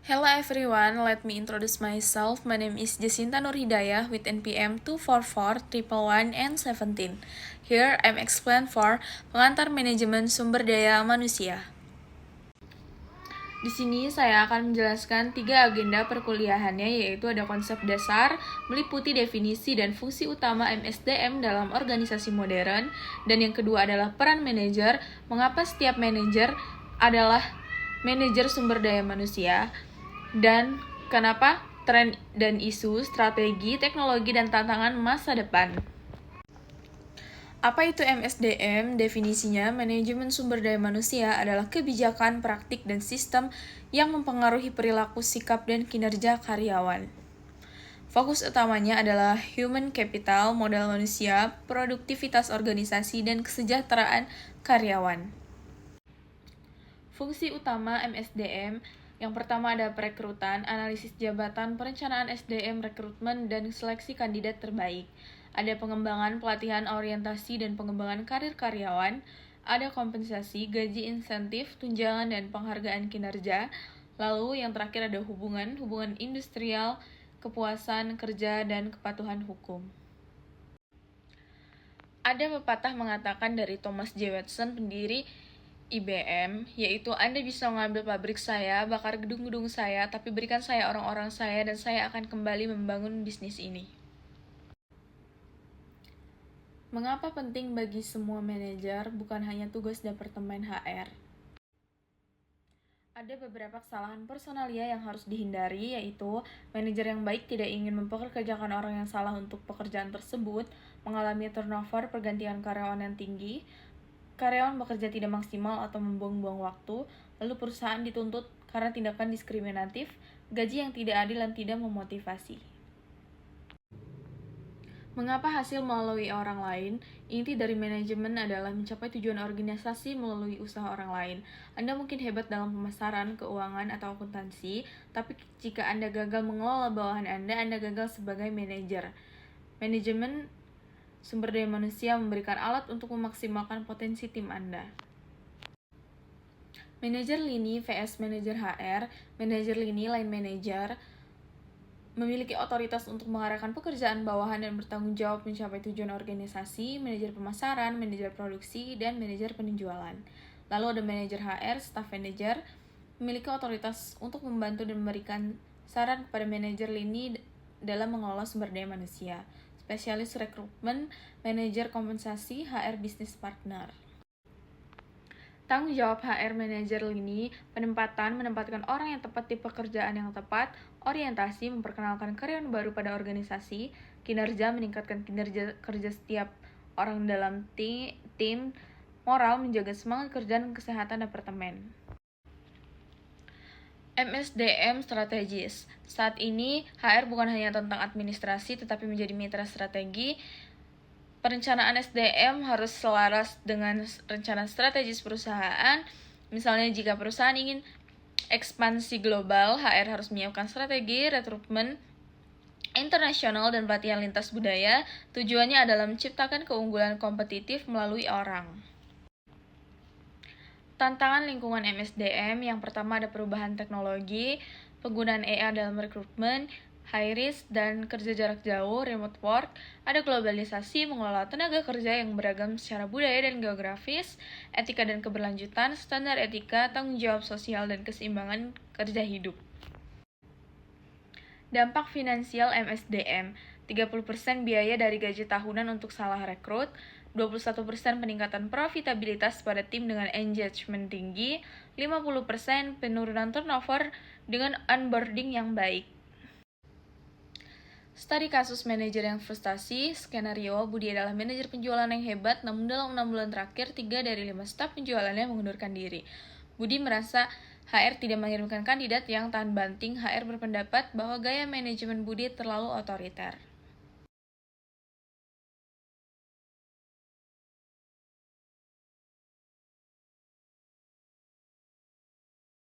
Hello everyone, let me introduce myself. My name is Jacinta Nurhidayah with NPM 244 and 17. Here I'm explain for pengantar manajemen sumber daya manusia. Di sini saya akan menjelaskan 3 agenda perkuliahannya, yaitu ada konsep dasar, meliputi definisi dan fungsi utama MSDM dalam organisasi modern, dan yang kedua adalah peran manajer, mengapa setiap manajer adalah manajer sumber daya manusia, dan kenapa tren dan isu, strategi, teknologi, dan tantangan masa depan. Apa itu MSDM? Definisinya, manajemen sumber daya manusia adalah kebijakan, praktik, dan sistem yang mempengaruhi perilaku, sikap, dan kinerja karyawan. Fokus utamanya adalah human capital, modal manusia, produktivitas organisasi, dan kesejahteraan karyawan. Fungsi utama MSDM yang pertama ada perekrutan, analisis jabatan, perencanaan SDM, rekrutmen, dan seleksi kandidat terbaik. Ada pengembangan, pelatihan, orientasi, dan pengembangan karir karyawan. Ada kompensasi, gaji, insentif, tunjangan, dan penghargaan kinerja. Lalu yang terakhir ada hubungan industrial, kepuasan kerja, dan kepatuhan hukum. Ada pepatah mengatakan dari Thomas J. Watson, pendiri IBM, yaitu Anda bisa mengambil pabrik saya, bakar gedung-gedung saya, tapi berikan saya orang-orang saya dan saya akan kembali membangun bisnis ini. Mengapa penting bagi semua manajer, bukan hanya tugas Departemen HR? Ada beberapa kesalahan personalia yang harus dihindari, yaitu manajer yang baik tidak ingin mempekerjakan orang yang salah untuk pekerjaan tersebut, mengalami turnover, pergantian karyawan yang tinggi, karyawan bekerja tidak maksimal atau membuang-buang waktu, lalu perusahaan dituntut karena tindakan diskriminatif, gaji yang tidak adil dan tidak memotivasi. Mengapa hasil melalui orang lain? Inti dari manajemen adalah mencapai tujuan organisasi melalui usaha orang lain. Anda mungkin hebat dalam pemasaran, keuangan, atau akuntansi, tapi jika Anda gagal mengelola bawahan Anda gagal sebagai manajer. Manajemen sumber daya manusia memberikan alat untuk memaksimalkan potensi tim Anda. Manajer lini vs manajer HR. Manajer lini, line manager, memiliki otoritas untuk mengarahkan pekerjaan bawahan dan bertanggung jawab mencapai tujuan organisasi. Manajer pemasaran, manajer produksi, dan manajer penjualan. Lalu ada manajer HR, staff manager, memiliki otoritas untuk membantu dan memberikan saran kepada manajer lini dalam mengelola sumber daya manusia. Spesialis rekrutmen, manajer kompensasi, HR business partner. Tanggung jawab HR manajer lini, menempatkan orang yang tepat di pekerjaan yang tepat, orientasi, memperkenalkan karyawan baru pada organisasi, kinerja, meningkatkan kinerja kerja setiap orang dalam tim, moral, menjaga semangat kerja dan kesehatan departemen. MSDM strategis. Saat ini, HR bukan hanya tentang administrasi, tetapi menjadi mitra strategi. Perencanaan SDM harus selaras dengan rencana strategis perusahaan. Misalnya, jika perusahaan ingin ekspansi global, HR harus menyiapkan strategi rekrutmen internasional dan pelatihan lintas budaya. Tujuannya adalah menciptakan keunggulan kompetitif melalui orang. Tantangan lingkungan MSDM, yang pertama ada perubahan teknologi, penggunaan AI dalam rekrutmen, high risk dan kerja jarak jauh, remote work, ada globalisasi, mengelola tenaga kerja yang beragam secara budaya dan geografis, etika dan keberlanjutan, standar etika, tanggung jawab sosial dan keseimbangan kerja hidup. Dampak finansial MSDM, 30% biaya dari gaji tahunan untuk salah rekrut, 21% peningkatan profitabilitas pada tim dengan engagement tinggi, 50% penurunan turnover dengan onboarding yang baik. Studi kasus manajer yang frustasi. Skenario, Budi adalah manajer penjualan yang hebat, namun dalam 6 bulan terakhir, 3 dari 5 staf penjualannya mengundurkan diri. Budi merasa HR tidak mengirimkan kandidat yang tahan banting. HR berpendapat bahwa gaya manajemen Budi terlalu otoriter.